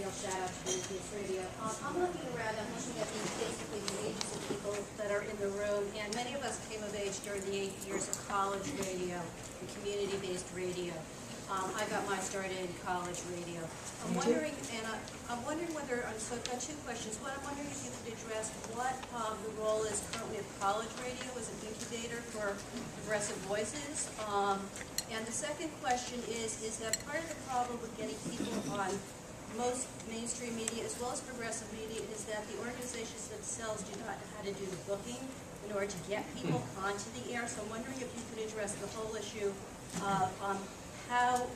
shout out to Business Radio. I'm looking around, I'm looking at basically the ages of people that are in the room, and many of us came of age during the 8 years of college radio, and community-based radio. I got my start in college radio. I'm wondering whether, so I've got two questions. One, I'm wondering if you could address what the role is currently of college radio as an incubator for progressive voices. And the second question is that part of the problem with getting people on most mainstream media as well as progressive media is that the organizations themselves do not know how to do the booking in order to get people onto the air. So I'm wondering if you could address the whole issue of how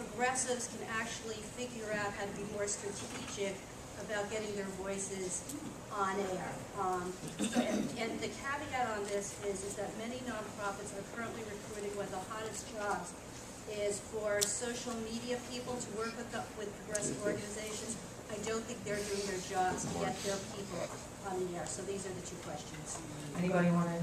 progressives can actually figure out how to be more strategic about getting their voices on air. And the caveat on this is that many nonprofits are currently recruiting one of the hottest jobs is for social media people to work with progressive organizations. I don't think they're doing their jobs to get their people on the air. So these are the two questions. Anybody want to?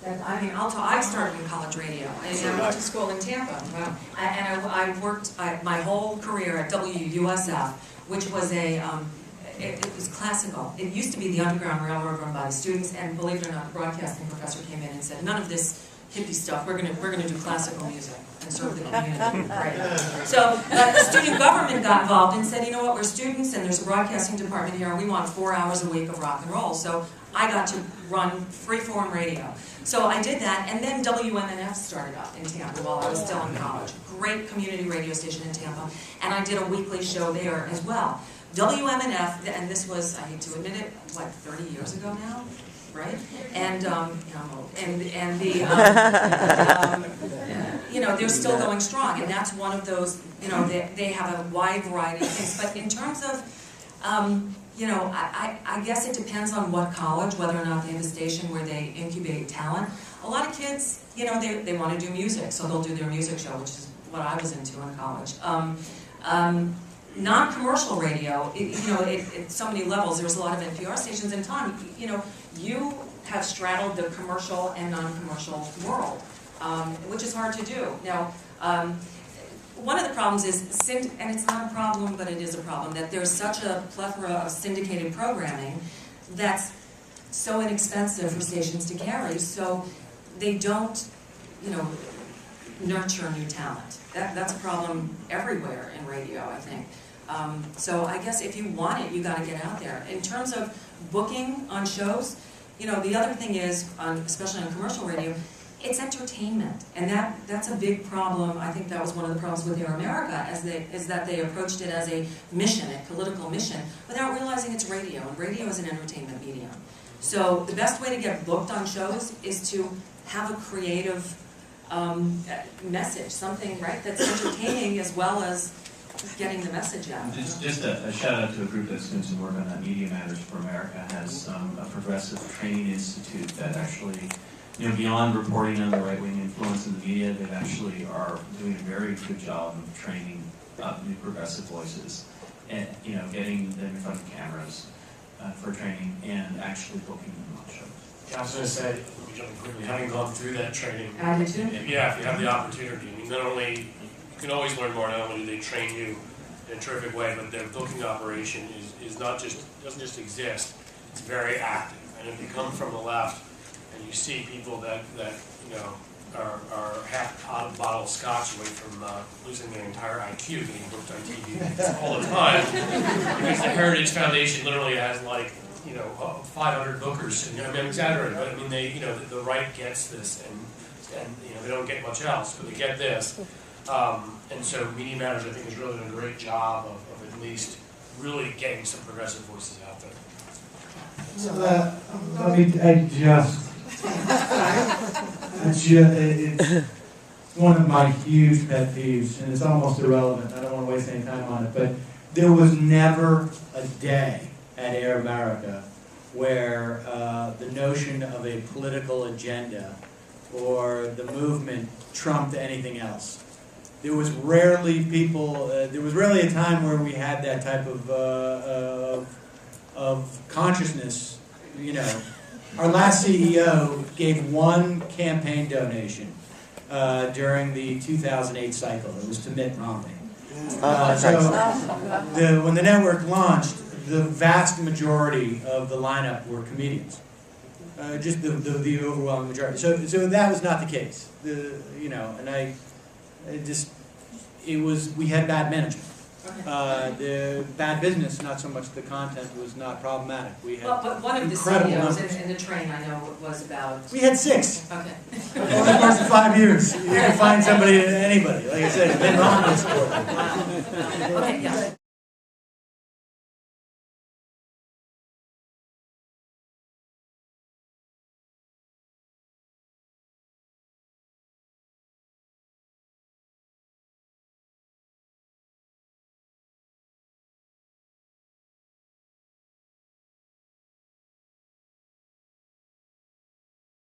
I mean, I started in college radio, and I went to school in Tampa. Wow. And I worked my whole career at WUSF, which was it was classical. It used to be the Underground Railroad run by the students, and believe it or not, the broadcasting professor came in and said, none of this hippie stuff, we're gonna do classical music and serve the community. Right. So the student government got involved and said, you know what, we're students and there's a broadcasting department here and we want 4 hours a week of rock and roll. So I got to run freeform radio. So I did that, and then WMNF started up in Tampa while I was still in college. Great community radio station in Tampa, and I did a weekly show there as well. WMNF, and this was, I hate to admit it, what, 30 years ago now? Right? And they're still going strong, and that's one of those, they have a wide variety of things. But in terms of, I guess it depends on what college, whether or not they have a station where they incubate talent. A lot of kids, they want to do music, so they'll do their music show, which is what I was into in college. Non-commercial radio, at so many levels, there's a lot of NPR stations, and Thom, you have straddled the commercial and non-commercial world, which is hard to do. Now, one of the problems is, and it's not a problem, but it is a problem, that there's such a plethora of syndicated programming that's so inexpensive for stations to carry, so they don't, nurture new talent. That's a problem everywhere in radio, I think. So I guess if you want it, you got to get out there. In terms of booking on shows, the other thing is, especially on commercial radio, it's entertainment, and that's a big problem. I think that was one of the problems with Air America, is that they approached it as a mission, a political mission, without realizing it's radio, and radio is an entertainment medium. So the best way to get booked on shows is to have a creative message, something that's entertaining as well as getting the message out. Just a shout out to a group that's doing some work on that. Media Matters for America has a progressive training institute that actually, beyond reporting on the right-wing influence in the media, they actually are doing a very good job of training up new progressive voices and getting them in front of cameras for training and actually booking them on shows. Yeah, I was going to say, jumping quickly, having gone through that training, I did too. Yeah, if you have the opportunity, not only, you can always learn more, not only do they train you in a terrific way, but their booking operation doesn't just exist, it's very active. And if you come from the left and you see people that are half out of a bottle of scotch away from losing their entire IQ getting booked on TV all the time, because the Heritage Foundation literally has 500 bookers, and I'm exaggerating, but I mean the right gets this, and they don't get much else, but they get this, and so Media Matters I think has really done a great job of at least really getting some progressive voices out there. Let me adjust. It's one of my huge pet peeves, and it's almost irrelevant. I don't want to waste any time on it, but there was never a day at Air America where the notion of a political agenda or the movement trumped anything else. There was rarely a time where we had that type of consciousness. Our last CEO gave one campaign donation during the 2008 cycle. It was to Mitt Romney. When the network launched, the vast majority of the lineup were comedians. Just the overwhelming majority. So that was not the case. We had bad management. The bad business, not so much the content, was not problematic. We had but one of the incredible CEOs numbers. in the train I know was about. We had 6. Okay. Over the course of 5 years, you can find somebody, anybody. Like I said, been wrong in this sport. Okay, yeah.